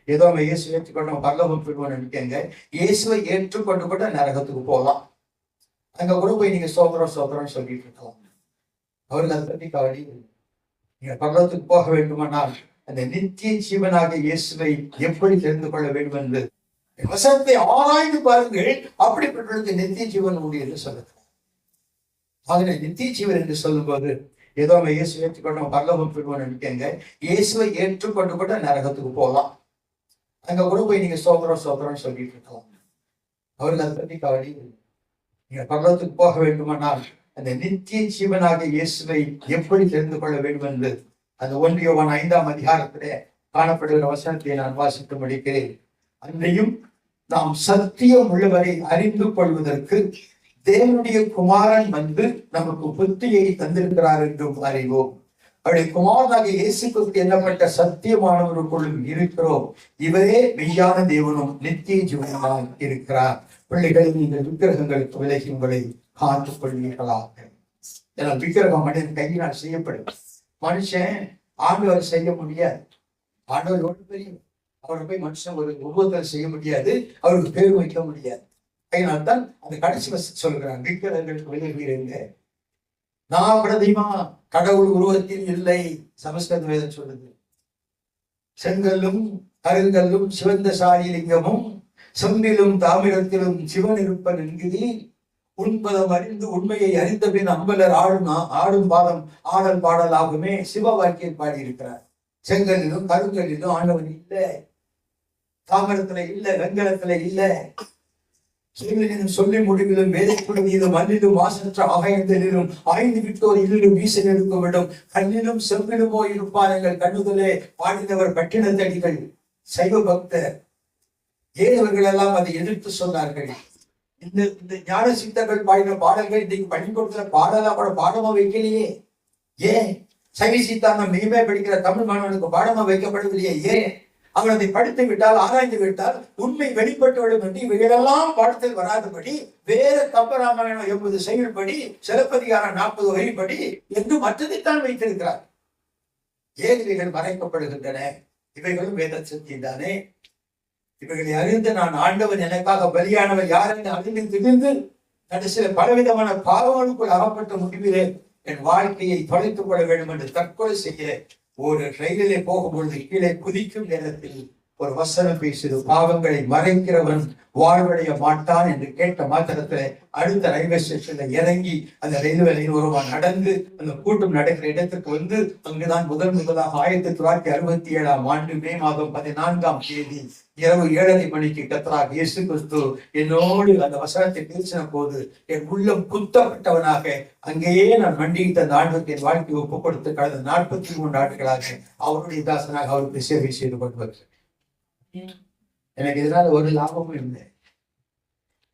ஏதோ நம்ம இயேசு ஏற்றுக்கொண்டு நம்ம பரலோகம் போயிடுவோம்னு நினைக்கங்க. இயேசுவை ஏற்றுக்கொண்டு கூட நரகத்துக்கு போகலாம். அங்க கூட போய் நீங்க சோதரம்னு சொல்லிட்டு இருக்கலாம். அவருக்கு அதை பத்தி கவலை. நீங்க பரலோகத்துக்கு போக வேண்டுமானால் அந்த நித்திய ஜீவனாக இயேசுவை எப்படி தெரிந்து கொள்ள வேண்டும் என்று வசனத்தை ஆராய்ந்து பாருங்கள். அப்படிப்பட்டவர்களுக்கு நித்திய ஜீவன் உண்டு என்று சொல்லுகிறார். ஆகவே நித்திய ஜீவன் என்று சொல்லும் போது ஏதோ நம்ம இயேசு ஏற்றுக்கொண்டு நம்ம பரலோகம் போயிடுவோம்னு நினைக்கங்க. இயேசுவை ஏற்றுக்கொண்டு கூட நரகத்துக்கு போகலாம். அங்க கூட போய் நீங்க சோதரம்னு சொல்லிட்டு இருக்கலாம். அவருக்கு அதை பத்தி கவலை. நீங்க பரலோகத்துக்கு போக வேண்டுமானால் அந்த நித்திய ஜீவனாக இயேசுவை எப்படி தெரிந்து கொள்ள வேண்டும் என்று அந்த 1 யோவான் 5ஆம் அதிகாரத்திலே காணப்படுகிற வசனத்தை நான் வாசித்து முடிக்கிறேன். அன்றையும் நாம் சத்தியம் உள்ளவரை அறிந்து கொள்வதற்கு தேவனுடைய குமாரன் வந்து நமக்கு புத்தியை தந்திருக்கிறார் என்றும் அறிவோம். அவருடைய குமாரனாக இயேசு கிறிஸ்து எண்ணப்பட்ட சத்தியமானவருக்குள்ளும் இருக்கிறோம். இவரே மெய்யான தேவனும் நித்திய ஜீவனாக இருக்கிறார். பிள்ளைகளை நீங்கள் விக்கிரகங்களுக்கு விலகி உங்களை காத்துக் கொள்வீர்களாக. ஏன்னா விக்கிரகம் மனிதன் கையினால் செய்யப்படும். மனுஷன் ஆண்டவர் செய்ய முடியாது. ஆண்டவர் எவ்வளவு பெரிய, அவரை போய் மனுஷன் ஒரு உருவத்தில் செய்ய முடியாது, அவருக்கு பேர் வைக்க முடியாது. அதனால்தான் அந்த கடைசி சொல்கிறான், விக்கிரகங்களுக்கு விலகுவீங்க. நான் பிரதிமா கடவுள் உருவத்தில் இல்லை. சமஸ்கிருத வேதம் சொல்லுது. செங்கல்லும் கருங்கல்லும் சிவந்த சாரி லிங்கமும் செம்பிலும் தாமிரத்திலும் சிவன் இருப்பன் என்கிறீர். உண்பதம் அறிந்து உண்மையை அறிந்த பின் அம்பலர் ஆடும் பாதம் ஆடல் பாடலாகுமே சிவ வாக்கியம் பாடியிருக்கிறார். செங்கலிலும் கருங்கலிலும் ஆண்டவன் இல்லை, தாமிரத்துல இல்ல, வெங்கலத்துல இல்ல. சொல்லி முடிவிலும் வேலைக்குழுவிலும் மண்ணிலும் வாசற்ற ஆகாயத்திலும் ஆய்ந்து விட்டோர் இல்லிலும் வீசல் எடுக்க விடும். கண்ணிலும் செம்பிலுமோ இருப்பார்கள் கண்ணுதலே பாடினவர் பட்டினத்தடிகள் சைவ பக்தர். ஏனவர்கள் எல்லாம் அதை எதிர்த்து சொன்னார்கள். இந்த ஞான சித்தர்கள் பாடின பாடல்கள் இன்னைக்கு பள்ளிக்கூடத்துல பாடலா கூட பாடமா வைக்கலையே. ஏன் சைவ சித்தாந்தம் மெய்மே படிக்கிற தமிழ் மாணவனுக்கு பாடமா வைக்கப்படுவதில்லையே? ஏன் அவன் அதை படித்து விட்டால், ஆராய்ந்து விட்டால் உண்மை வெளிப்பட்டுவிடும் என்று இவைகளெல்லாம் பாடத்தில் வராதபடி வேற கம்பராமாயணம் 80 செயல்படி, சிலப்பதிகாரம் 40 வரிப்படி என்று மற்றதைத்தான் வைத்திருக்கிறார். ஏன் இவைகள் மறைக்கப்படுகின்றன? இவைகளும் வேத சத்தியம்தானே. இவைகளை அறிந்து நான் ஆண்டவன் எனக்காக பலியானவர் யார் என்று அறிந்து திரிந்து கடைசியில பலவிதமான பாவங்களுக்குள் அகப்பட்ட முடிவிலே என் வாழ்க்கையை தொலைத்துக் கொள்ள வேண்டும் என்று தற்கொலை செய்ய ஒரு ரயிலிலே போகும்பொழுது கீழே குதிக்கும் நேரத்தில் ஒரு வசனம் பேசுது, பாவங்களை மறைக்கிறவன் வாழ்வடைய மாட்டான் என்று கேட்ட மாத்திரத்துல அடுத்த ரயில்வே ஸ்டேஷன்ல இறங்கி அந்த ரயில்வே லைன் ஒருவா நடந்து அந்த கூட்டம் நடக்கிற இடத்துக்கு வந்து அங்குதான் முதலாக 1967ஆம் ஆண்டு மே மாதம் 14ஆம் தேதி இரவு 7:30 மணிக்கு கர்த்தராகிய இயேசு கிறிஸ்து என்னோடு அந்த வசனத்தை பேசின போது என் உள்ளம் குத்தப்பட்டவனாக அங்கேயே நான் மண்டியிட்ட அந்த ஆண்டுக்கு என் வாழ்க்கையை ஒப்புக் கொடுத்து கடந்த 43 ஆண்டுகளாக அவருடைய தாசனாக அவருக்கு சேவை செய்து கொண்டு வருகிறேன். எனக்கு இதனால ஒரு லாபமும் இல்லை.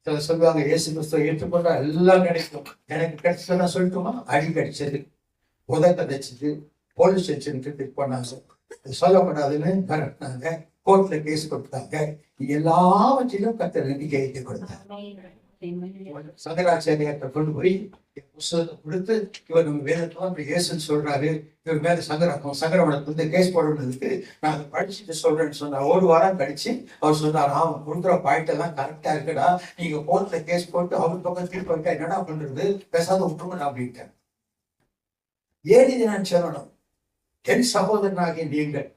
சில சொல்லுவாங்க இயேசு கிறிஸ்துவை ஏற்றுக்கொண்டா எல்லாம் கிடைக்கும். எனக்கு கிடைச்சதுன்னா சொல்லட்டுமா? அடி கிடைச்சது, உதட்ட கிடைச்சது, போலீஸ் ஸ்டேஷனுக்கு போனாங்க, சொல்லக்கூடாதுன்னு மிரட்டினாங்க, கோர்ட்ல கேஸ் கொடுத்தாங்க. எல்லாவற்றிலும் கர்த்தர் நம்பிக்கை ஏற்றி கொடுத்தாங்க. சங்கராச்சாரியார்கிட்ட கொண்டு போய் புத்தகத்தை கொடுத்து, இவர் நம்ம வேதத்தான் இயேசுன்னு சொல்றாரு, இவர் மேல சங்கரவனத்துல வந்து கேஸ் போடுறதுக்கு நான் அதை படிச்சுட்டு சொல்றேன்னு சொன்னார். 1 வாரம் கழிச்சு அவர் சொன்னார், அவன் கொடுக்குற பாயிண்ட் எல்லாம் கரெக்டா இருக்குடா, நீங்க கோர்ட்ல கேஸ் போட்டு அவர் பக்கம் தீர்ப்பு வைக்க என்னடா பண்றது, பேசாத விட்டுருங்க அப்படின்ட்டேன். ஏன் இது நான் சொல்லணும்? என் சகோதரனாகிய நீங்கள்,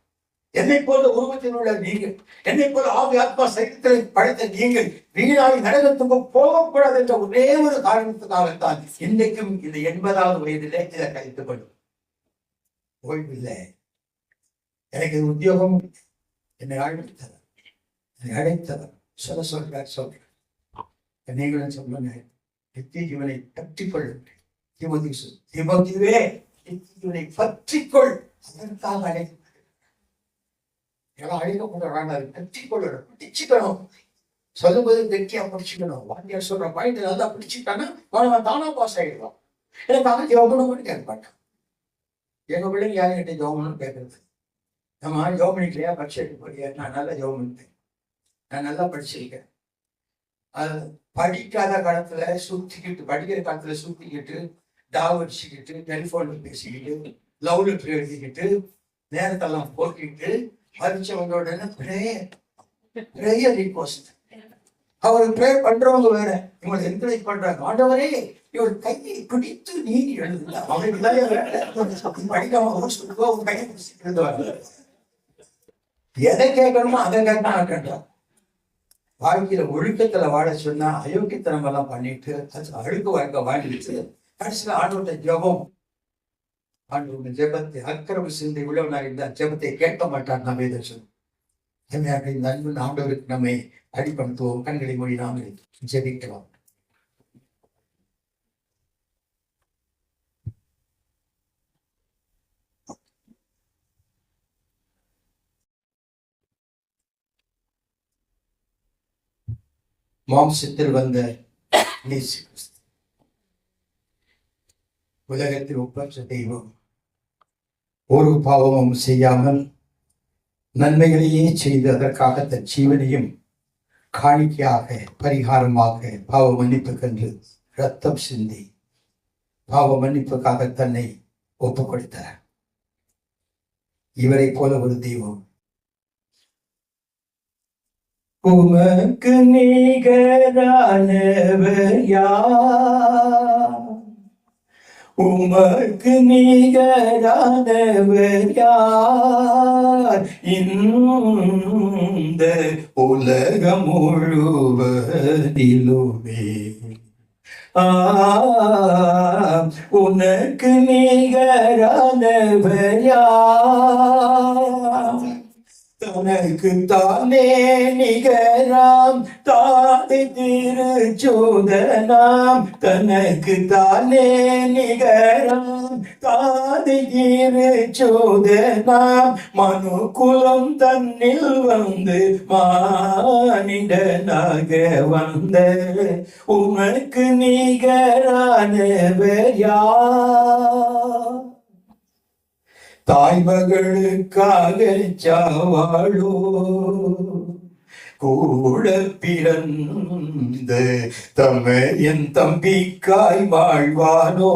என்னை போல உருவத்தில் உள்ள நீங்கள், என்னை போல ஆவி ஆத்மா சைத்தத்தை படைத்த நீங்கள் வீணாகி நரகத்துக்கு போகக்கூடாது என்ற ஒரே ஒரு காரணத்துக்காகத்தான் இன்றைக்கும் இந்த 80வது வயதிலே இதை கழித்துக் கொள்ளும். ஓய்வில்லை, எனக்கு உத்தியோகம் என்னை அழைத்தவர் சொல்றேன். நீங்களும் சொல்லுங்க, நித்திய ஜீவனை பற்றிக்கொள்ளுங்கள். தீமோத்தேயுவே, நித்திய ஜீவனை பற்றிக்கொள், அதற்காக அழைக்க எல்லாம் அழிக்கக்கூடாது, கட்டிக்கொள்ளணும், பிடிச்சுக்கணும். சொல்லும்போது கெட்டியா பிடிச்சிக்கணும். வாத்தியார் சொல்ற பாயிண்ட் நல்லா பிடிச்சிட்டானா தானா பாஸ் ஆகிடுவான். எனக்காக ஜோமனும் கேட்க மாட்டான். எங்க பிள்ளைங்க யாருக்கிட்ட ஜோமனும் கேட்கறது, நம்ம ஜோமனிக்கலையா பட்ஜெட் போறியா? நான் நல்லா ஜோமனிட்டேன், நான் நல்லா படிச்சிருக்கேன். அது படிக்காத காலத்துல சுத்திக்கிட்டு, படிக்கிற காலத்துல சுத்திக்கிட்டு, டாவ் அடிச்சுக்கிட்டு, டெலிஃபோன்ல பேசிக்கிட்டு, லவ் லெட்டர் எழுதிக்கிட்டு, நேரத்தெல்லாம் போக்கிட்டு மறிச்சவங்க உடனே பிரேயர் ரிக்வெஸ்ட். அவர் ப்ரே பண்றவங்க வேற, இவங்களை என்கரேஜ் பண்றாங்க. ஆண்டவரே இவர் கையை பிடித்து நீதி எழுதுல படிக்காம கையை பிடிச்சிட்டு எழுதுவாங்க. எதை கேட்கணுமோ அதை கேட்க. வாழ்க்கையில ஒழுக்கத்துல வாழ சொன்னா அயோக்கியத்தனம் எல்லாம் பண்ணிட்டு அழுக்கு வாழ்க்கை வாழ்ந்துச்சு. கடைசியில ஆண்டவர்கிட்ட ஜெபம், ஆண்டவருடைய ஜெபத்தை அக்கிரம சிந்தை உள்ளவனாக இருந்தா ஜெபத்தை கேட்க மாட்டான். நம்ம இதை சொல்லுவோம். இந்த அன்பு ஆண்டவருக்கு நம்மை அடிப்படுத்துவோம். கண்களை மொழி நாங்கள் ஜெபிக்கலாம். மாம்சத்தில் வந்த இயேசு கிறிஸ்து உலகத்தில் ஒப்பற்ற தெய்வம், ஒரு பாவமும் செய்யாமல் நன்மைகளையே செய்து அதற்காக தன் ஜீவனையும் காணிக்கையாக பரிகாரமாக பாவ மன்னிப்புக்கென்று ரத்தம் சிந்தி பாவ மன்னிப்புக்காக தன்னை ஒப்புக் கொடுத்தார். இவரை போல ஒரு தெய்வம் உமக்கு நிகரானவர் யார்? உமக்கு நிகரானவர் யார்? இந்த உலகம் முழுவதிலுமே உனக்கு நிகரானவர் யார்? தனக்கு தானே நிகராம் தாதி திருச்சூதனாம், தனக்கு தானே நிகராம் தாதி திருச்சூதனாம், மனு குலம் தன்னில் வந்து மானிடனாக வந்த உனக்கு நிகரானவர் யார்? தாய்மகளுக்காக சாவாளோ கூட பிறந்த தமையன் தம்பிக்காய் வாழ்வானோ,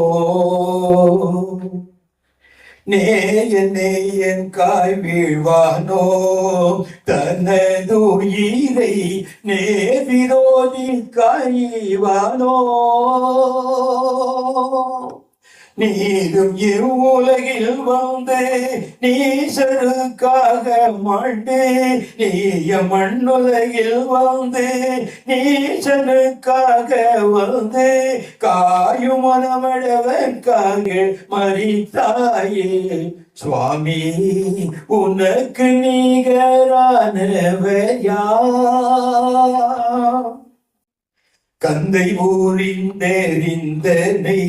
நேயன் காய் வீழ்வானோ, தனது உயிரை நேவிரோதி காய்வானோ, நீரும் இவ்வுலகில் வந்து நீசருக்காக மாண்டு, நீய மண்ணுலகில் வந்து நீசனுக்காக வந்து காயும் மனமளவற்காக மரித்தாயே சுவாமி, உனக்கு நிகரானவர் யார்? கந்தை ஊரின் தெரிந்தனை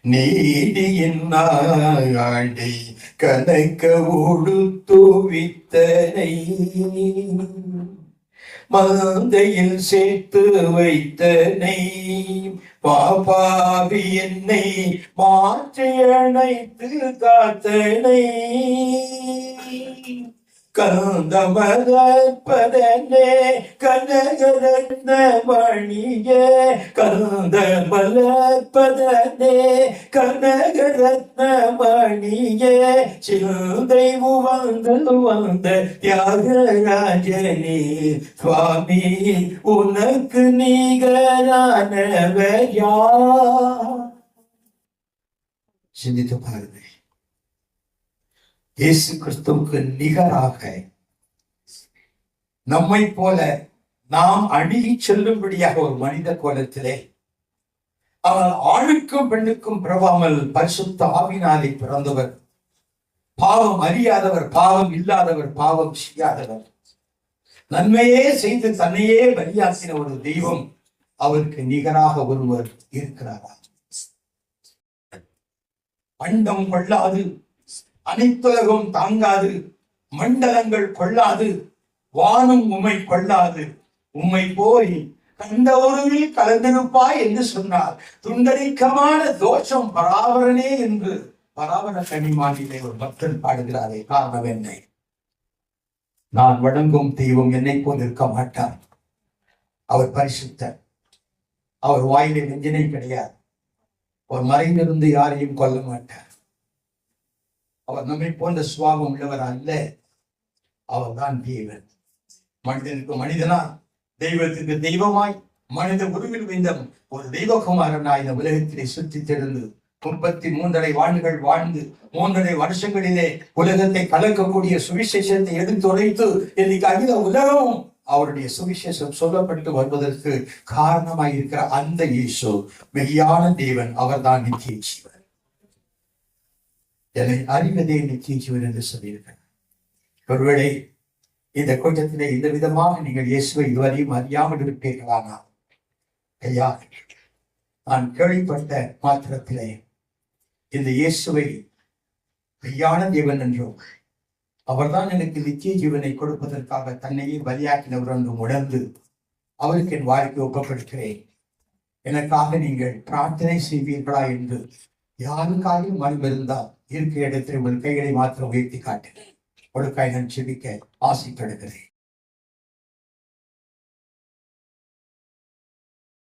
நீதியின் ஆண்டை கனக்க ஒழுத்துவித்தனை, மந்தையில் சேர்த்து வைத்தனை, பாபாவி என்னை மாற்றி அணைத்து காத்தனை, கந்தமலர்பதனே கனகரத்ன மணியே, கந்தமலர்பதனே கனகரத்ன மணியே, சிந்தை வந்து வந்த தியாகராஜனே சுவாமி, உனக்கு நிகரானவர் யார்? சிந்தித்து பாருங்கள். இயேசு கிறிஸ்துவுக்கு நிகராக நம்மை போல நாம் அணுகி செல்லும்படியாக ஒரு மனித கோலத்திலே அவர் ஆணுக்கும் பெண்ணுக்கும் பிறவாமல் பரிசுத்த ஆவியினாலே பிறந்தவர், பாவம் அறியாதவர், பாவம் இல்லாதவர், பாவம் செய்யாதவர், நன்மையே செய்து தன்னையே பலியாக்கின ஒரு தெய்வம் அவருக்கு நிகராக ஒருவர் இருக்கிறாரா? அண்டம் கொள்ளாது, அனைத்துலகம் தாங்காது, மண்டலங்கள் கொள்ளாது, வானும் உம்மை கொள்ளாது, உம்மை போய் கண்ட ஒருவில் கலந்திருப்பாய் என்று சொன்னார். துண்டரிக்கமான தோஷம் பராவரனே என்று பராவர கனிமானிலே ஒரு பக்தன் பாடுகிறாரே. காரணம் என்ன? நான் வணங்கும் தெய்வம் என்னை போல் இருக்க மாட்டார். அவர் பரிசுத்தர். அவர் வாயிலே நெஞ்சினை கிடையாது. அவர் மறைந்திருந்து யாரையும் கொல்ல மாட்டார். அவர் நம்மை போன்ற சுவாபம் உள்ளவர் அல்ல. அவர்தான் தேவன். மனிதனுக்கு மனிதனா, தெய்வத்துக்கு தெய்வமாய், மனித உருவில் வைந்த ஒரு தெய்வகுமாரனாய் இந்த உலகத்திலே சுற்றி திறந்து 33 ஆண்டுகள் வாழ்ந்து 3 வருஷங்களிலே உலகத்தை கலக்கக்கூடிய சுவிசேஷத்தை எடுத்துரைத்து இன்னைக்கு அகில உலகம் அவருடைய சுவிசேஷம் சொல்லப்பட்டு வருவதற்கு காரணமாய் இருக்கிற அந்த இயேசு மெய்யான தேவன். அவர்தான் நித்திய ஜீவன். என்னை அறிவதே நித்திய ஜீவன் என்று சொல்லியிருக்கிறார். ஒருவேளை இந்த கூட்டத்திலே இந்த விதமாக நீங்கள் இயேசுவை இதுவரையும் அறியாமல் இருப்பீர்களானா? ஐயா, நான் கேள்விப்பட்ட மாத்திரத்திலே இந்த இயேசுவை மெய்யான தேவன் என்றும் அவர்தான் எனக்கு நித்திய ஜீவனை கொடுப்பதற்காக தன்னையே பலியாக்கினவர் என்றும் உணர்ந்து அவருக்கு என் வாழ்க்கை ஒப்பப்படுகிறேன். எனக்காக நீங்கள் பிரார்த்தனை செய்வீர்களா என்று யாருக்காக மனமிருந்தால் இருக்கிற இடத்தில் உங்கள் கைகளை மாத்திரம் உயர்த்தி காட்டுகிறேன். ஒழுக்காய் நான் செபிக்க ஆசைப்படுகிறேன்.